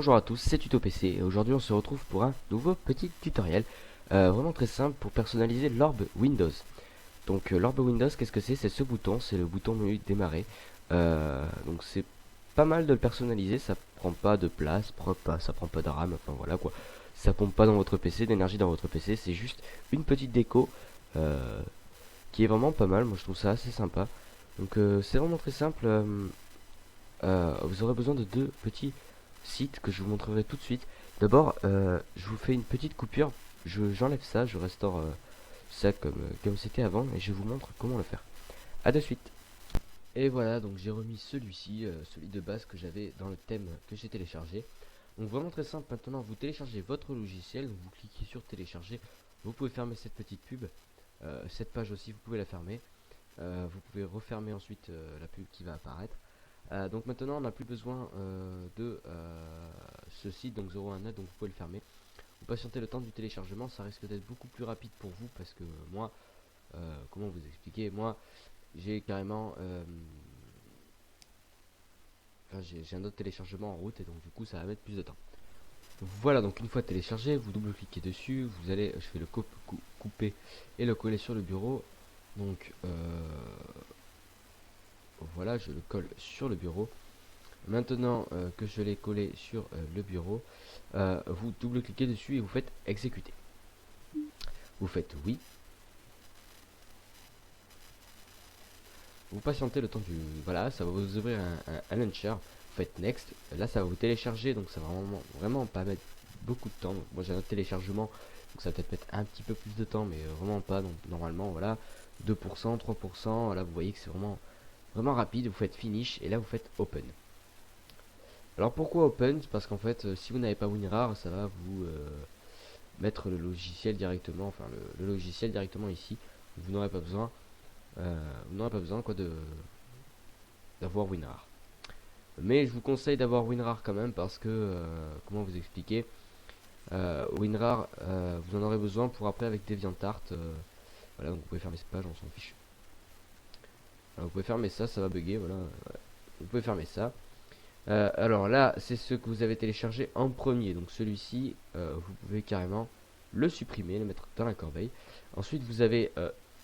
Bonjour à tous, c'est Tuto PC et aujourd'hui on se retrouve pour un nouveau petit tutoriel vraiment très simple pour personnaliser l'orbe Windows. Donc l'orbe Windows, qu'est-ce que c'est? C'est ce bouton, c'est le bouton menu démarrer. Donc c'est pas mal de le personnaliser, ça prend pas de place, ça prend pas de RAM, enfin voilà quoi. Ça pompe pas dans votre PC, d'énergie dans votre PC, c'est juste une petite déco qui est vraiment pas mal, moi je trouve ça assez sympa. Donc c'est vraiment très simple. Vous aurez besoin de deux petits sites que je vous montrerai tout de suite. D'abord, je vous fais une petite coupure. J'enlève ça, je restaure ça comme c'était avant et je vous montre comment le faire. A de suite. Et voilà, donc j'ai remis celui-ci, celui de base que j'avais dans le thème que j'ai téléchargé. Donc vraiment très simple, maintenant vous téléchargez votre logiciel, donc vous cliquez sur télécharger, vous pouvez fermer cette petite pub, cette page aussi vous pouvez la fermer, vous pouvez refermer ensuite la pub qui va apparaître. Donc maintenant on n'a plus besoin de ce site, donc 01net, donc vous pouvez le fermer. Vous patientez le temps du téléchargement, ça risque d'être beaucoup plus rapide pour vous parce que moi, comment vous expliquer, moi j'ai carrément j'ai un autre téléchargement en route et donc du coup ça va mettre plus de temps. Voilà, donc une fois téléchargé, vous double-cliquez dessus, vous allez, je fais le couper et le coller sur le bureau. Donc voilà, je le colle sur le bureau. Maintenant que je l'ai collé sur le bureau, vous double-cliquez dessus et vous faites exécuter. Vous faites oui. Vous patientez le temps du... Voilà, ça va vous ouvrir un launcher. Vous faites next. Là, ça va vous télécharger, donc ça va vraiment pas mettre beaucoup de temps. Donc, moi, j'ai un autre téléchargement, donc ça va peut-être mettre un petit peu plus de temps, mais vraiment pas. Donc normalement, voilà, 2%, 3%. Là, vous voyez que c'est vraiment rapide. Vous faites finish et là, vous faites open. Alors pourquoi open? Parce qu'en fait, si vous n'avez pas WinRAR, ça va vous mettre le logiciel directement, enfin le logiciel directement ici. Vous n'aurez pas besoin, quoi d'avoir WinRAR. Mais je vous conseille d'avoir WinRAR quand même parce que, comment vous expliquer, WinRAR, vous en aurez besoin pour après avec DeviantArt. Voilà, donc vous pouvez fermer cette page, on s'en fiche. Alors, vous pouvez fermer ça, ça va bugger, voilà. Vous pouvez fermer ça. Alors là, c'est ce que vous avez téléchargé en premier. Donc celui-ci, vous pouvez carrément le supprimer, le mettre dans la corbeille. Ensuite, vous avez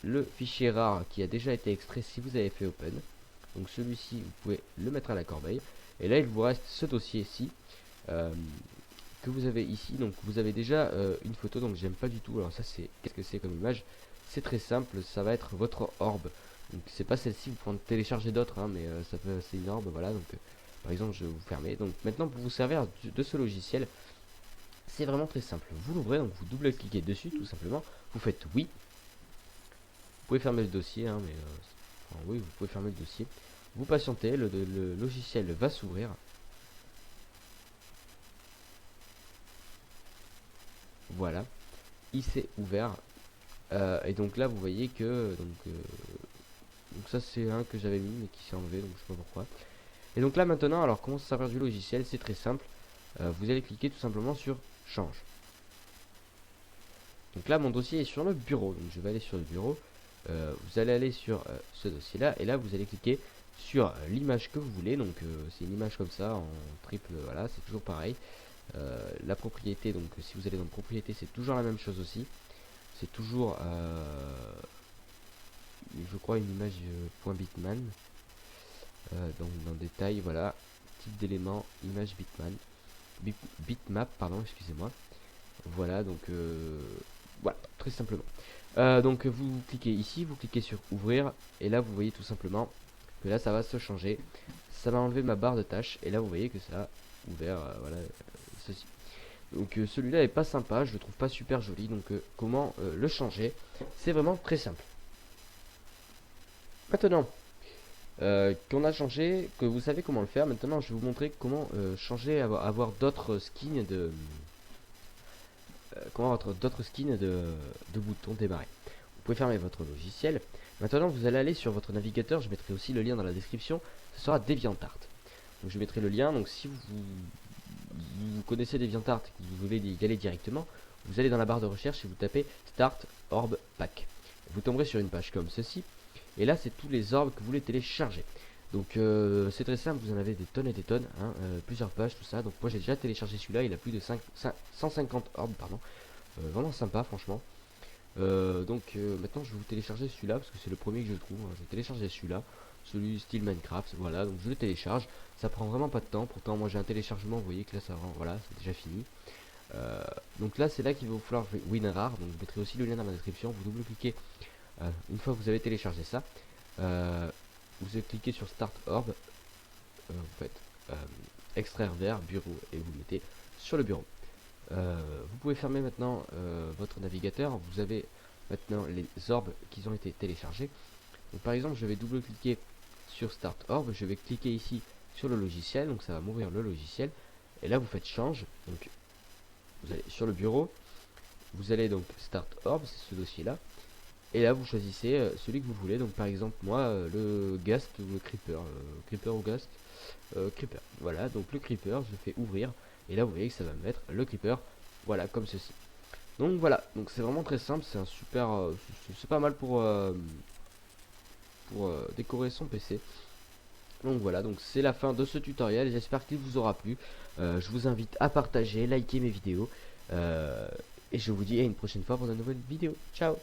le fichier rare qui a déjà été extrait si vous avez fait open. Donc celui-ci, vous pouvez le mettre à la corbeille. Et là, il vous reste ce dossier-ci que vous avez ici. Donc vous avez déjà une photo, donc j'aime pas du tout. Alors ça, c'est qu'est-ce que c'est comme image? C'est très simple, ça va être votre orbe. Donc c'est pas celle-ci, vous pouvez en télécharger d'autres, hein, mais c'est une orbe, voilà. Donc par exemple, je vais vous fermer. Donc maintenant, pour vous servir de ce logiciel, c'est vraiment très simple. Vous l'ouvrez, donc vous double-cliquez dessus, tout simplement. Vous faites oui. Vous pouvez fermer le dossier, hein, mais enfin, oui, vous pouvez fermer le dossier. Vous patientez, le logiciel va s'ouvrir. Voilà, il s'est ouvert. Et donc là, vous voyez que donc ça c'est un que j'avais mis mais qui s'est enlevé, donc je sais pas pourquoi. Et donc là maintenant, alors comment ça servir du logiciel? C'est très simple. Vous allez cliquer tout simplement sur change. Donc là mon dossier est sur le bureau, donc je vais aller sur le bureau. Vous allez aller sur ce dossier là et là vous allez cliquer sur l'image que vous voulez. Donc c'est une image comme ça en triple, voilà, c'est toujours pareil. La propriété, donc si vous allez dans propriété, c'est toujours la même chose aussi. C'est toujours je crois une image .bitman. Donc dans détail, voilà, type d'élément, image bitman, bitmap, pardon, excusez-moi. Voilà, donc voilà, très simplement. Donc vous cliquez ici, vous cliquez sur ouvrir, et là vous voyez tout simplement que là ça va se changer. Ça va enlever ma barre de tâches, et là vous voyez que ça a ouvert, voilà, ceci. Donc celui-là est pas sympa, je le trouve pas super joli, donc comment le changer? C'est vraiment très simple. Maintenant, qu'on a changé, que vous savez comment le faire, maintenant je vais vous montrer comment changer, avoir d'autres skins de boutons démarrer. Vous pouvez fermer votre logiciel. Maintenant vous allez aller sur votre navigateur, je mettrai aussi le lien dans la description, ce sera DeviantArt. Donc je mettrai le lien, donc si vous connaissez DeviantArt et que vous voulez y aller directement, vous allez dans la barre de recherche et vous tapez Start Orb Pack. Vous tomberez sur une page comme ceci. Et là, c'est tous les orbes que vous voulez télécharger. Donc c'est très simple, vous en avez des tonnes et des tonnes, hein, plusieurs pages, tout ça. Donc moi j'ai déjà téléchargé celui-là, il a plus de 150 orbes, pardon. Vraiment sympa franchement. Maintenant je vais vous télécharger celui-là parce que c'est le premier que je trouve, hein. Je vais télécharger celui-là, celui style Minecraft, voilà, donc je le télécharge. Ça prend vraiment pas de temps, pourtant moi j'ai un téléchargement, vous voyez que là ça rend, voilà, c'est déjà fini. Donc là c'est là qu'il va vous falloir WinRAR, donc je mettrai aussi le lien dans la description. Vous double-cliquez une fois que vous avez téléchargé ça, vous cliquez sur Start Orb, vous faites extraire vers bureau et vous le mettez sur le bureau. Vous pouvez fermer maintenant votre navigateur. Vous avez maintenant les orbes qui ont été téléchargés. Donc, par exemple, je vais double-cliquer sur Start Orb. Je vais cliquer ici sur le logiciel. Donc ça va m'ouvrir le logiciel. Et là, vous faites change. Donc vous allez sur le bureau. Vous allez donc Start Orb, c'est ce dossier-là. Et là, vous choisissez celui que vous voulez. Donc par exemple, moi, le Ghast ou le Creeper. Creeper ou Ghast Creeper. Voilà, donc le Creeper, je fais ouvrir. Et là, vous voyez que ça va me mettre le Creeper. Voilà, comme ceci. Donc voilà, donc c'est vraiment très simple. C'est un super... c'est pas mal pour décorer son PC. Donc voilà, donc c'est la fin de ce tutoriel. J'espère qu'il vous aura plu. Je vous invite à partager, liker mes vidéos. Et je vous dis à une prochaine fois pour de nouvelles vidéos. Ciao!